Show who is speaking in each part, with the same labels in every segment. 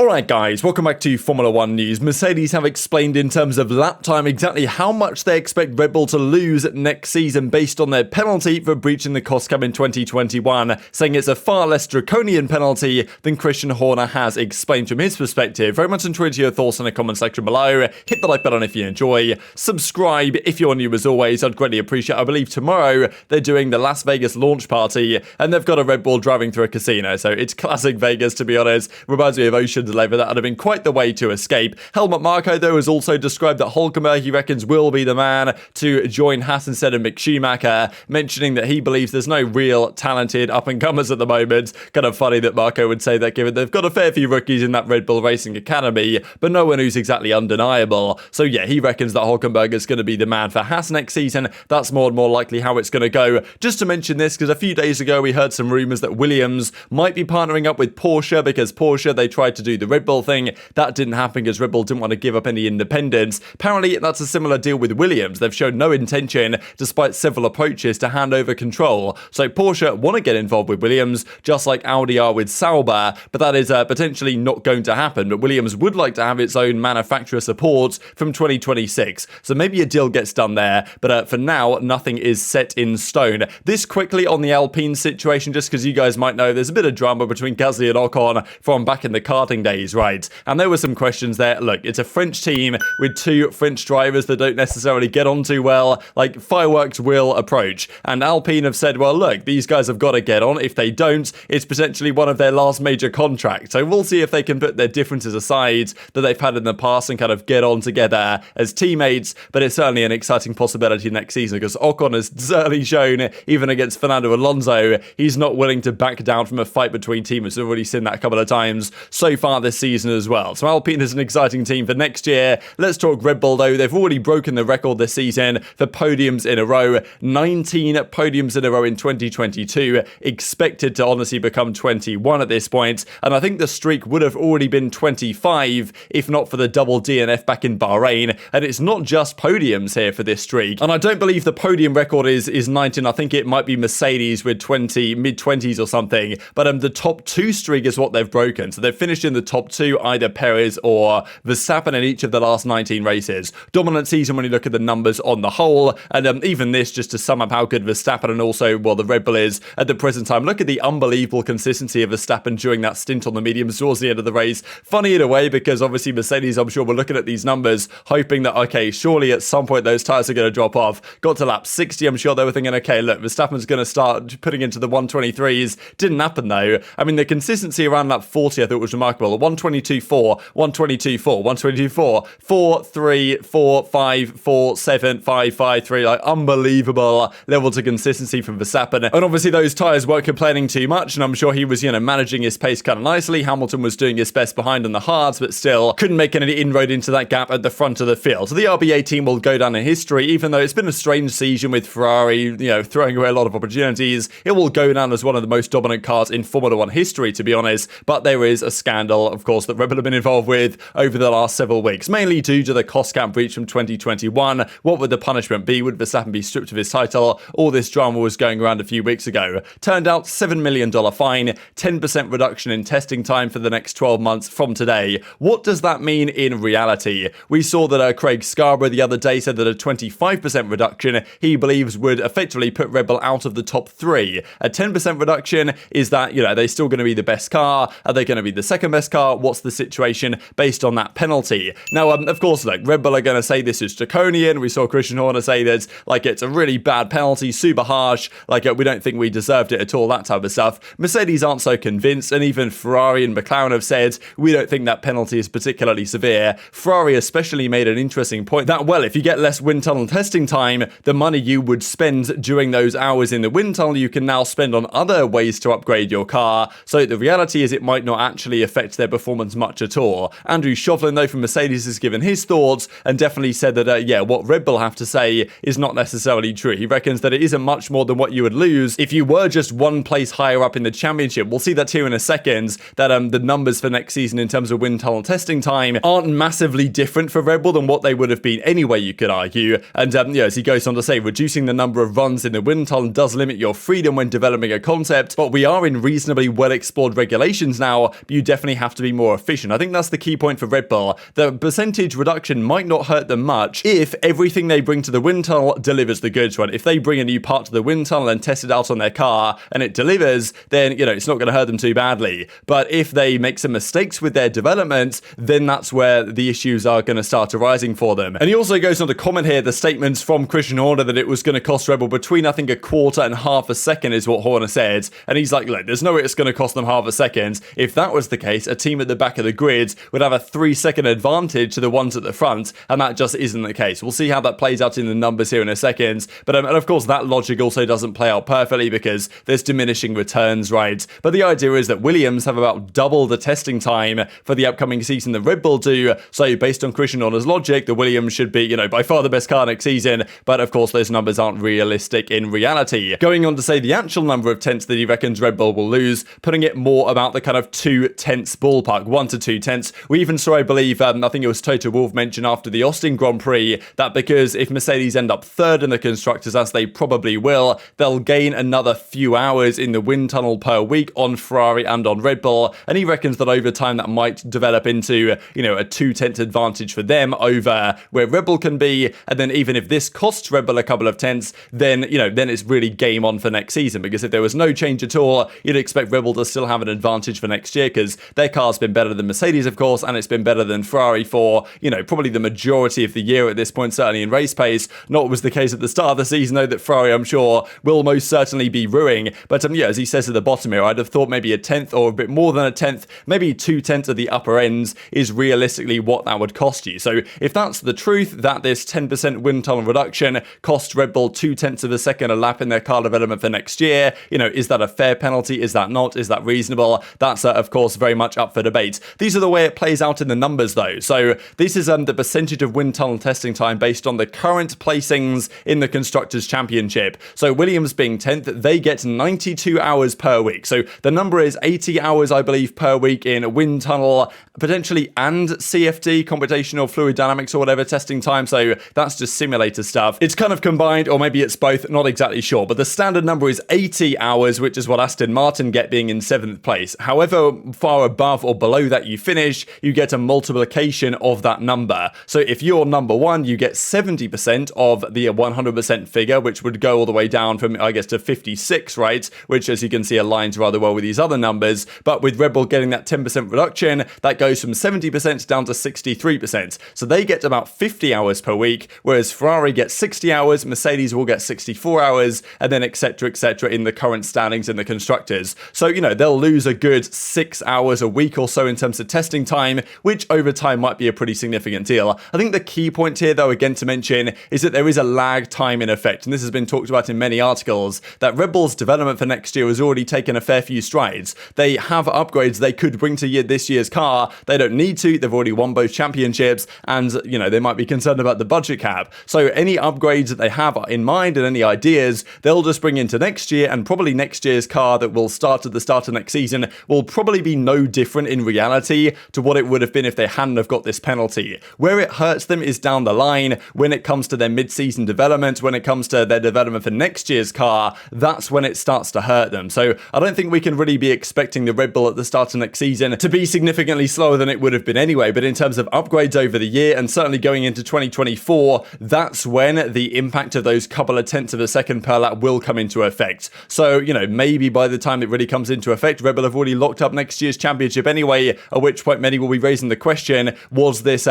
Speaker 1: Alright guys, welcome back to Formula 1 news. Mercedes have explained in terms of lap time exactly how much they expect Red Bull to lose next season based on their penalty for breaching the cost cap in 2021, saying it's a far less draconian penalty than Christian Horner has explained from his perspective. Very much enjoyed your thoughts in the comment section below. Hit the like button if you enjoy. Subscribe if you're new as always, I'd greatly appreciate it. I believe tomorrow they're doing the Las Vegas launch party and they've got a Red Bull driving through a casino, so it's classic Vegas to be honest. Reminds me of Ocean's 11. That would have been quite the way to escape. Helmut Marko, though, has also described that Hülkenberg, he reckons, will be the man to join Haas instead of Mick Schumacher, mentioning that he believes there's no real talented up-and-comers at the moment. Kind of funny that Marko would say that, given they've got a fair few rookies in that Red Bull Racing Academy, but no one who's exactly undeniable. So yeah, he reckons that Hülkenberg is going to be the man for Haas next season. That's more and more likely how it's going to go. Just to mention this, because a few days ago we heard some rumours that Williams might be partnering up with Porsche, because Porsche, they tried to do the Red Bull thing. That didn't happen because Red Bull didn't want to give up any independence. Apparently, that's a similar deal with Williams. They've shown no intention, despite several approaches, to hand over control. So Porsche want to get involved with Williams, just like Audi are with Sauber, but that is potentially not going to happen. But Williams would like to have its own manufacturer support from 2026. So maybe a deal gets done there, but for now, nothing is set in stone. This quickly on the Alpine situation, just because you guys might know, there's a bit of drama between Gasly and Ocon from back in the karting days, right? And there were some questions there. Look, it's a French team with two French drivers that don't necessarily get on too well. Like, fireworks will approach. And Alpine have said, well, look, these guys have got to get on. If they don't, it's potentially one of their last major contracts. So we'll see if they can put their differences aside that they've had in the past and kind of get on together as teammates. But it's certainly an exciting possibility next season, because Ocon has certainly shown, even against Fernando Alonso, he's not willing to back down from a fight between teammates. We've already seen that a couple of times so far this season as well. So Alpine is an exciting team for next year. Let's talk Red Bull though. They've already broken the record this season for podiums in a row. 19 podiums in a row in 2022. Expected to honestly become 21 at this point. And I think the streak would have already been 25 if not for the double DNF back in Bahrain. And it's not just podiums here for this streak. And I don't believe the podium record is 19. I think it might be Mercedes with 20, mid-20s or something. But the top two streak is what they've broken. So they've finished in the top two, either Perez or Verstappen in each of the last 19 races. Dominant season when you look at the numbers on the whole, and even this just to sum up how good Verstappen and also, well, the Red Bull is at the present time. Look at the unbelievable consistency of Verstappen during that stint on the mediums towards the end of the race. Funny in a way, because obviously Mercedes, I'm sure, were looking at these numbers, hoping that, okay, surely at some point those tyres are going to drop off. Got to lap 60, I'm sure they were thinking, okay, look, Verstappen's going to start putting into the 123s. Didn't happen though. I mean, the consistency around lap 40 I thought was remarkable. 122.4, 122.4, 122.4, 4.3, 4.5, 4.7, 5.5.3, like unbelievable levels of consistency from Verstappen. And obviously those tyres weren't complaining too much, and I'm sure he was, managing his pace kind of nicely. Hamilton was doing his best behind on the hards, but still couldn't make any inroad into that gap at the front of the field. So the RBA team will go down in history, even though it's been a strange season with Ferrari, throwing away a lot of opportunities. It will go down as one of the most dominant cars in Formula 1 history, to be honest. But there is a scandal, of course, that Red Bull have been involved with over the last several weeks, mainly due to the cost cap breach from 2021. What would the punishment be? Would Verstappen be stripped of his title? All this drama was going around a few weeks ago. Turned out $7 million fine, 10% reduction in testing time for the next 12 months from today. What does that mean in reality? We saw that Craig Scarborough the other day said that a 25% reduction he believes would effectively put Red Bull out of the top three. A 10% reduction, is that, are they still going to be the best car? Are they going to be the second best car? What's the situation based on that penalty? Now, of course, Red Bull are going to say this is draconian. We saw Christian Horner say that, it's a really bad penalty, super harsh, we don't think we deserved it at all, that type of stuff. Mercedes aren't so convinced, and even Ferrari and McLaren have said, we don't think that penalty is particularly severe. Ferrari especially made an interesting point that, well, if you get less wind tunnel testing time, the money you would spend during those hours in the wind tunnel, you can now spend on other ways to upgrade your car. So the reality is it might not actually affect their performance much at all. Andrew Chauvelin, though, from Mercedes has given his thoughts and definitely said that, what Red Bull have to say is not necessarily true. He reckons that it isn't much more than what you would lose if you were just one place higher up in the championship. We'll see that here in a second, that the numbers for next season in terms of wind tunnel testing time aren't massively different for Red Bull than what they would have been anyway, you could argue. And as he goes on to say, reducing the number of runs in the wind tunnel does limit your freedom when developing a concept, but we are in reasonably well explored regulations now. You definitely have have to be more efficient. I think that's the key point for Red Bull. The percentage reduction might not hurt them much if everything they bring to the wind tunnel delivers the goods, right? If they bring a new part to the wind tunnel and test it out on their car and it delivers, then, it's not going to hurt them too badly. But if they make some mistakes with their development, then that's where the issues are going to start arising for them. And he also goes on to comment here the statements from Christian Horner that it was going to cost Red Bull between, I think, a quarter and half a second is what Horner said. And he's like, look, there's no way it's going to cost them half a second. If that was the case, a team at the back of the grid would have a 3-second advantage to the ones at the front, and that just isn't the case. We'll see how that plays out in the numbers here in a second. But and of course, that logic also doesn't play out perfectly because there's diminishing returns, right? But the idea is that Williams have about double the testing time for the upcoming season that Red Bull do. So based on Christian Horner's logic, the Williams should be, by far the best car next season. But of course, those numbers aren't realistic in reality. Going on to say the actual number of tenths that he reckons Red Bull will lose, putting it more about the kind of 2 tenths ballpark, 1 to 2 tenths. We even saw, I believe, I think it was Toto Wolff mentioned after the Austin Grand Prix that because if Mercedes end up third in the constructors, as they probably will, they'll gain another few hours in the wind tunnel per week on Ferrari and on Red Bull. And he reckons that over time that might develop into, a 2-tenth advantage for them over where Red Bull can be. And then even if this costs Red Bull a couple of tenths, then, then it's really game on for next season. Because if there was no change at all, you'd expect Red Bull to still have an advantage for next year because their car's been better than Mercedes, of course, and it's been better than Ferrari for, probably the majority of the year at this point, certainly in race pace. Not was the case at the start of the season, though, that Ferrari, I'm sure, will most certainly be ruining. But, as he says at the bottom here, I'd have thought maybe a tenth or a bit more than a tenth, maybe 2 tenths at the upper ends is realistically what that would cost you. So if that's the truth, that this 10% wind tunnel reduction costs Red Bull 2 tenths of a second a lap in their car development for next year, is that a fair penalty? Is that not? Is that reasonable? That's, of course, very much up for debate. These are the way it plays out in the numbers, though. So this is the percentage of wind tunnel testing time based on the current placings in the Constructors' Championship. So Williams being 10th, they get 92 hours per week. So the number is 80 hours, I believe, per week in wind tunnel, potentially, and CFD, computational fluid dynamics or whatever testing time. So that's just simulator stuff. It's kind of combined, or maybe it's both, not exactly sure. But the standard number is 80 hours, which is what Aston Martin get being in 7th place. However far above or below that you finish, you get a multiplication of that number. So if you're number 1, you get 70% of the 100% figure, which would go all the way down from, I guess, to 56, right? Which, as you can see, aligns rather well with these other numbers. But with Red Bull getting that 10% reduction, that goes from 70% down to 63%. So they get about 50 hours per week, whereas Ferrari gets 60 hours, Mercedes will get 64 hours, and then etc. in the current standings in the constructors. So, they'll lose a good 6 hours a week or so in terms of testing time, which over time might be a pretty significant deal. I think the key point here, though, again to mention, is that there is a lag time in effect, and this has been talked about in many articles, that Red Bull's development for next year has already taken a fair few strides. They have upgrades they could bring to this year's car. They don't need to. They've already won both championships, and, they might be concerned about the budget cap. So any upgrades that they have in mind and any ideas, they'll just bring into next year, and probably next year's car that will start at the start of next season will probably be no different in reality to what it would have been if they hadn't have got this penalty. Where it hurts them is down the line when it comes to their mid-season development, when it comes to their development for next year's car. That's when it starts to hurt them. So I don't think we can really be expecting the Red Bull at the start of next season to be significantly slower than it would have been anyway. But in terms of upgrades over the year, and certainly going into 2024, that's when the impact of those couple of tenths of a second per lap will come into effect. So, maybe by the time it really comes into effect, Red Bull have already locked up next year's championship anyway, at which point many will be raising the question, was this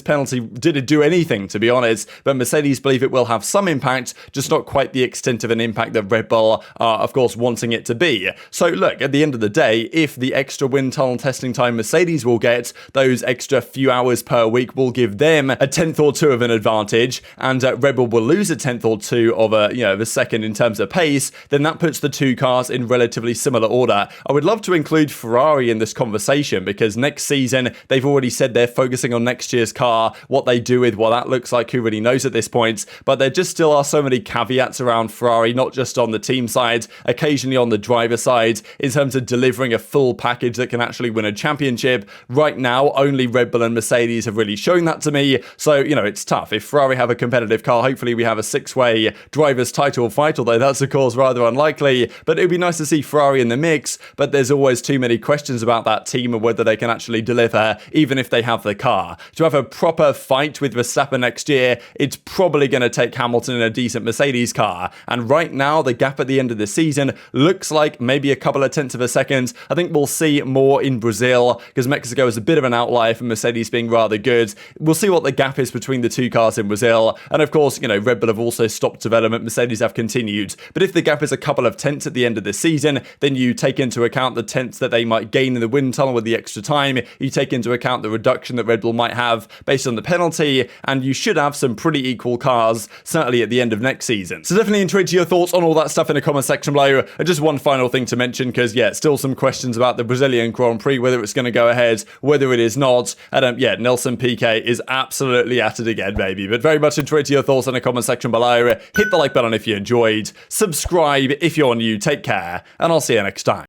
Speaker 1: penalty, did it do anything, to be honest? But Mercedes believe it will have some impact, just not quite the extent of an impact that Red Bull are, of course, wanting it to be. So look, at the end of the day, if the extra wind tunnel testing time Mercedes will get, those extra few hours per week will give them a tenth or two of an advantage, and Red Bull will lose a tenth or two of a second in terms of pace, then that puts the two cars in relatively similar order. I would love to include Ferrari in this conversation because next season, they've already said they're focusing on next year's car, what they do with what that looks like, who really knows at this point, but there just still are so many caveats around Ferrari, not just on the team side, occasionally on the driver side, in terms of delivering a full package that can actually win a championship. Right now, only Red Bull and Mercedes have really shown that to me, so, it's tough. If Ferrari have a competitive car, hopefully we have a 6-way driver's title fight, although that's, of course, rather unlikely, but it'd be nice to see Ferrari in the mix, but there's always too many questions about that team and whether they can actually deliver, even if they have the car. To have a proper fight with Verstappen next year, it's probably going to take Hamilton in a decent Mercedes car. And right now, the gap at the end of the season looks like maybe a couple of tenths of a second. I think we'll see more in Brazil because Mexico is a bit of an outlier for Mercedes being rather good. We'll see what the gap is between the two cars in Brazil. And of course, Red Bull have also stopped development. Mercedes have continued. But if the gap is a couple of tenths at the end of the season, then you take into account the tenths that they might gain in the wind tunnel with the extra time. You take into account the reduction that Red Bull might have based on the penalty, and you should have some pretty equal cars, certainly at the end of next season. So definitely intrigued to your thoughts on all that stuff in the comment section below. And just one final thing to mention, because still some questions about the Brazilian Grand Prix, whether it's going to go ahead, whether it is not. And Nelson Piquet is absolutely at it again, baby. But very much intrigued to your thoughts in the comment section below. Hit the like button if you enjoyed. Subscribe if you're new. Take care, and I'll see you next time.